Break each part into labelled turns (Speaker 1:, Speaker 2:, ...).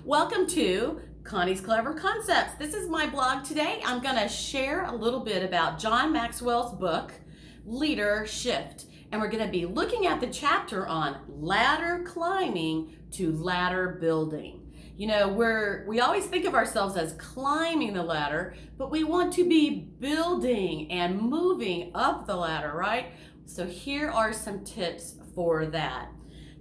Speaker 1: Welcome to Connie's Clever Concepts. This is my blog today. I'm going to share a little bit about John Maxwell's book, LEADERSHIFT. And we're going to be looking at the chapter on ladder climbing to ladder building. You know, we always think of ourselves as climbing the ladder, but we want to be building and moving up the ladder, right? So here are some tips for that.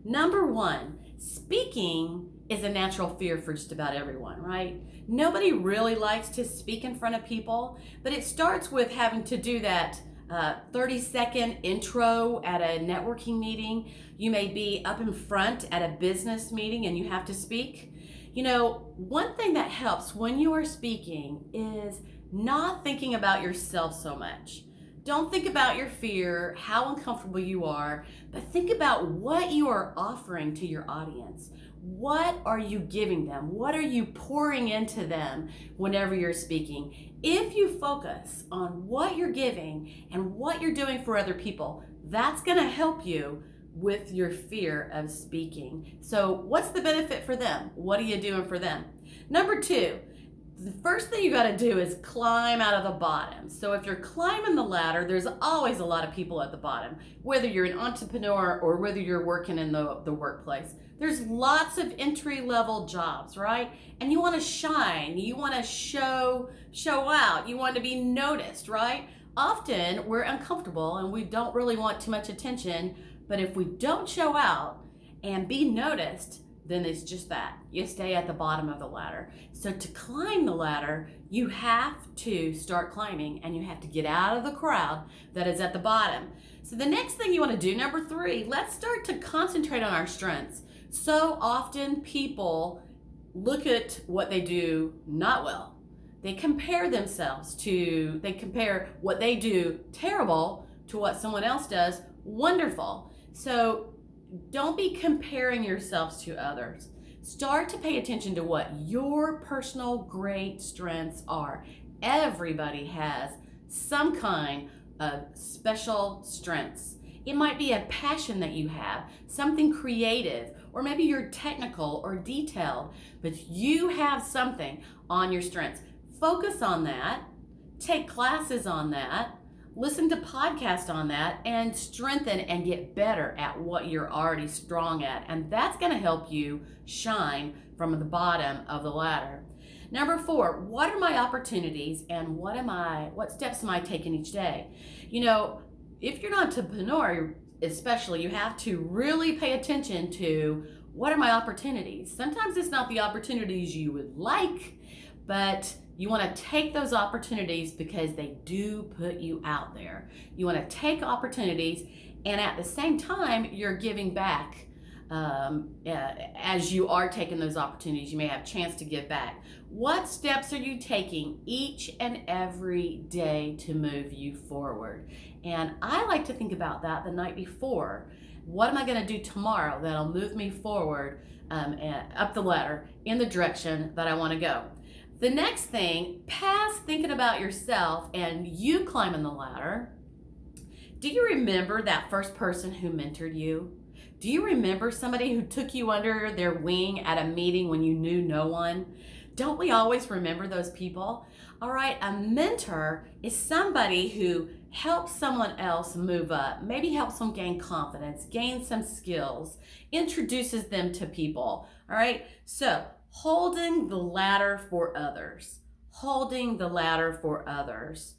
Speaker 1: Number one, speaking is a natural fear for just about everyone, right? Nobody really likes to speak in front of people, but it starts with having to do that 30-second intro at a networking meeting. You may be up in front at a business meeting and you have to speak. You know, one thing that helps when you are speaking is not thinking about yourself so much. Don't think about your fear, how uncomfortable you are, but think about what you are offering to your audience. What are you giving them? What are you pouring into them whenever you're speaking? If you focus on what you're giving and what you're doing for other people, that's going to help you with your fear of speaking. So what's the benefit for them? What are you doing for them? Number two, the first thing you got to do is climb out of the bottom. So if you're climbing the ladder, there's always a lot of people at the bottom, whether you're an entrepreneur or whether you're working in the workplace. There's lots of entry-level jobs, right? And you want to shine, you want to show out, you want to be noticed, right? Often we're uncomfortable and we don't really want too much attention, but if we don't show out and be noticed, then it's just that. You stay at the bottom of the ladder. So to climb the ladder, you have to start climbing and you have to get out of the crowd that is at the bottom. So the next thing you want to do, number three, let's start to concentrate on our strengths. So often people look at what they do not well. They compare what they do terrible to what someone else does wonderful. So don't be comparing yourselves to others. Start to pay attention to what your personal great strengths are. Everybody has some kind of special strengths. It might be a passion that you have, something creative, or maybe you're technical or detailed, but you have something on your strengths. Focus on that, take classes on that, listen to podcasts on that, and strengthen and get better at what you're already strong at. And that's going to help you shine from the bottom of the ladder. Number four, what are my opportunities and what steps am I taking each day? You know, if you're an entrepreneur, especially, you have to really pay attention to what are my opportunities. Sometimes it's not the opportunities you would like, but you want to take those opportunities because they do put you out there. You want to take opportunities, and at the same time, you're giving back. As you are taking those opportunities, you may have a chance to give back. What steps are you taking each and every day to move you forward? And I like to think about that the night before. What am I going to do tomorrow that'll move me forward up the ladder in the direction that I want to go? The next thing, past thinking about yourself and you climbing the ladder, do you remember that first person who mentored you? Do you remember somebody who took you under their wing at a meeting when you knew no one? Don't we always remember those people? All right, a mentor is somebody who helps someone else move up, maybe helps them gain confidence, gain some skills, introduces them to people. All right, so holding the ladder for others. Holding the ladder for others.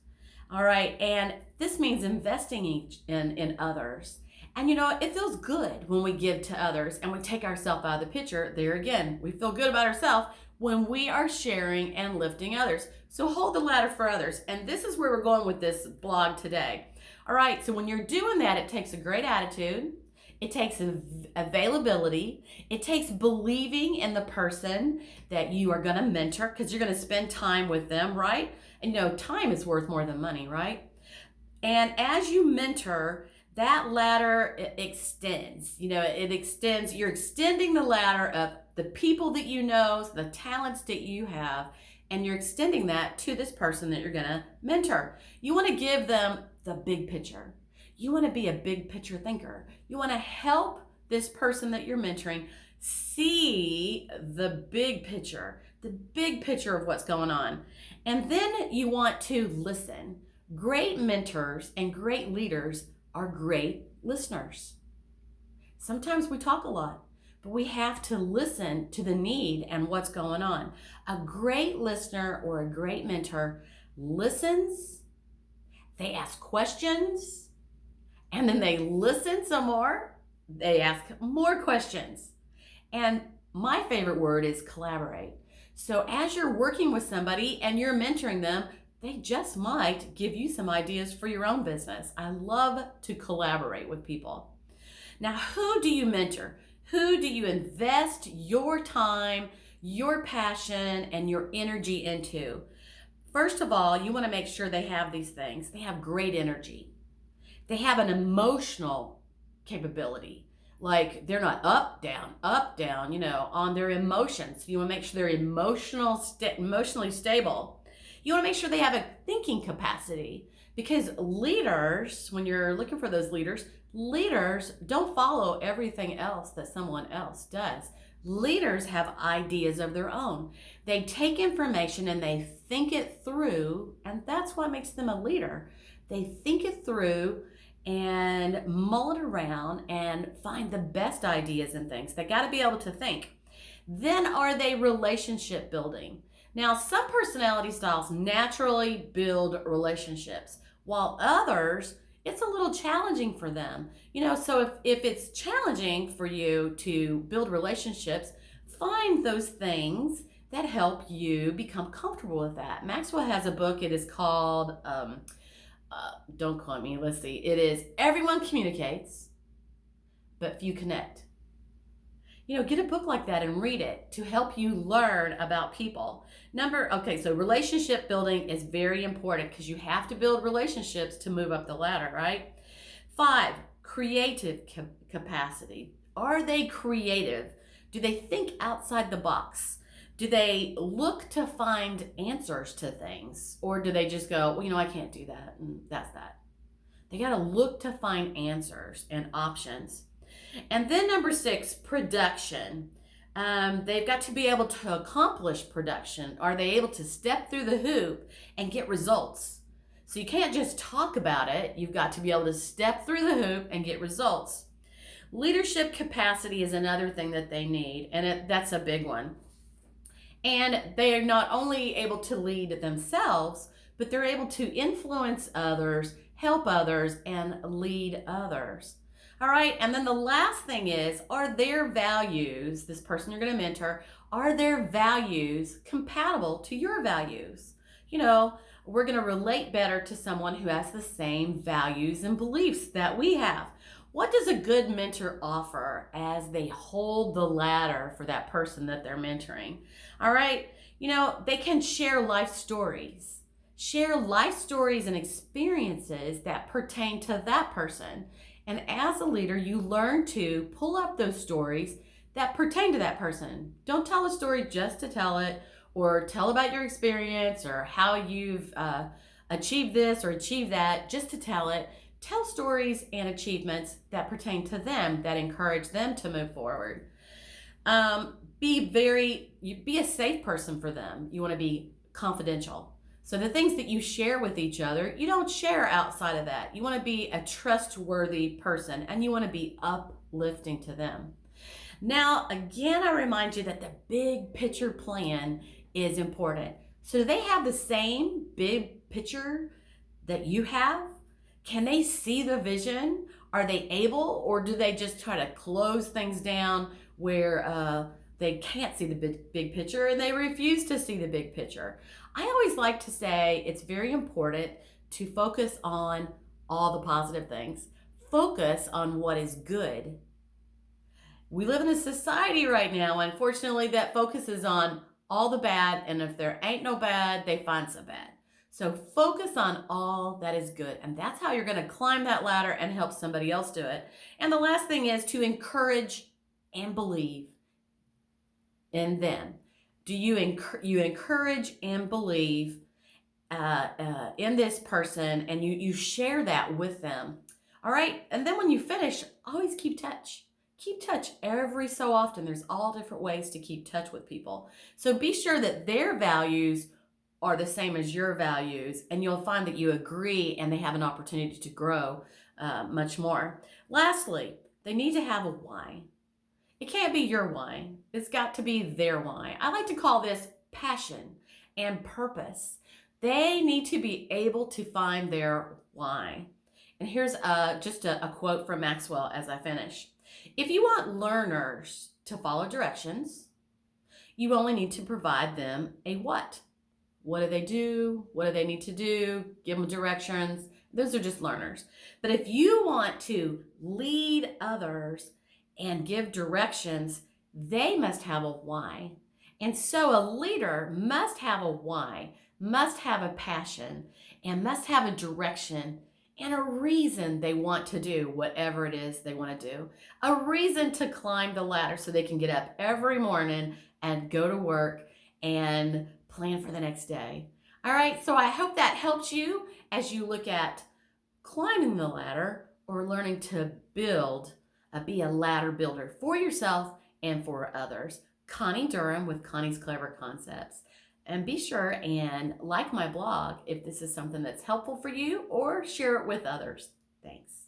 Speaker 1: All right, and this means investing in others. And you know, it feels good when we give to others and we take ourselves out of the picture. There again, we feel good about ourselves when we are sharing and lifting others. So hold the ladder for others. And this is where we're going with this blog today. All right, so when you're doing that, it takes a great attitude. It takes availability. It takes believing in the person that you are going to mentor because you're going to spend time with them, right? And you know, time is worth more than money, right? And as you mentor, that ladder extends. You know, it extends. You're extending the ladder of the people that you know, the talents that you have, and you're extending that to this person that you're going to mentor. You want to give them the big picture. You want to be a big picture thinker. You want to help this person that you're mentoring see see the big picture of what's going on. And then you want to listen. Great mentors and great leaders are great listeners. Sometimes we talk a lot, but we have to listen to the need and what's going on. A great listener or a great mentor listens, they ask questions, and then they listen some more, they ask more questions. And my favorite word is collaborate. So as you're working with somebody and you're mentoring them, they just might give you some ideas for your own business. I love to collaborate with people. Now, who do you mentor? Who do you invest your time, your passion, and your energy into? First of all, you want to make sure they have these things. They have great energy. They have an emotional capability. Like they're not up, down, on their emotions. You want to make sure they're emotionally stable. You want to make sure they have a thinking capacity, because leaders, when you're looking for those leaders don't follow everything else that someone else does. Leaders have ideas of their own. They take information and they think it through, and that's what makes them a leader. They think it through and mull it around and find the best ideas and things. They got to be able to think. Then are they relationship building? Now, some personality styles naturally build relationships, while others, it's a little challenging for them. So if it's challenging for you to build relationships, find those things that help you become comfortable with that. Maxwell has a book. It is called, don't quote me, let's see. It is Everyone Communicates, but Few Connect. Get a book like that and read it to help you learn about people. So relationship building is very important because you have to build relationships to move up the ladder, right? 5, creative capacity. Are they creative? Do they think outside the box? Do they look to find answers to things? Or do they just go, I can't do that, and that's that. They got to look to find answers and options. And then number 6, production. They've got to be able to accomplish production. Are they able to step through the hoop and get results? So you can't just talk about it. You've got to be able to step through the hoop and get results. Leadership capacity is another thing that they need, and that's a big one. And they are not only able to lead themselves, but they're able to influence others, help others, and lead others. All right, and then the last thing is, are their values, this person you're going to mentor, are their values compatible to your values? We're going to relate better to someone who has the same values and beliefs that we have. What does a good mentor offer as they hold the ladder for that person that they're mentoring? All right, they can share life stories. Share life stories and experiences that pertain to that person. And as a leader, you learn to pull up those stories that pertain to that person. Don't tell a story just to tell it, or tell about your experience or how you've achieved this or achieved that just to tell it. Tell stories and achievements that pertain to them, that encourage them to move forward. Be a safe person for them. You want to be confidential. So the things that you share with each other, you don't share outside of that. You want to be a trustworthy person, and you want to be uplifting to them. Now, again, I remind you that the big picture plan is important. So do they have the same big picture that you have? Can they see the vision? Are they able, or do they just try to close things down where they can't see the big picture and they refuse to see the big picture? I always like to say it's very important to focus on all the positive things. Focus on what is good. We live in a society right now, unfortunately, that focuses on all the bad, and if there ain't no bad, they find some bad. So focus on all that is good, and that's how you're going to climb that ladder and help somebody else do it. And the last thing is to encourage and believe in them. Do you encourage and believe in this person, and you share that with them? All right, and then when you finish, always keep touch. keep touch every so often. There's all different ways to keep touch with people. So be sure that their values are the same as your values, and you'll find that you agree and they have an opportunity to grow much more. Lastly, they need to have a why. It can't be your why. It's got to be their why. I like to call this passion and purpose. They need to be able to find their why. And here's just a quote from Maxwell as I finish. If you want learners to follow directions, you only need to provide them a what. What do they do? What do they need to do? Give them directions. Those are just learners. But if you want to lead others and give directions, they must have a why. And so a leader must have a why, must have a passion, and must have a direction and a reason they want to do whatever it is they want to do. A reason to climb the ladder so they can get up every morning and go to work and plan for the next day. All right, so I hope that helps you as you look at climbing the ladder or learning to build, be a ladder builder for yourself and for others. Connie Durham with Connie's Clever Concepts. And be sure and like my blog if this is something that's helpful for you, or share it with others. Thanks.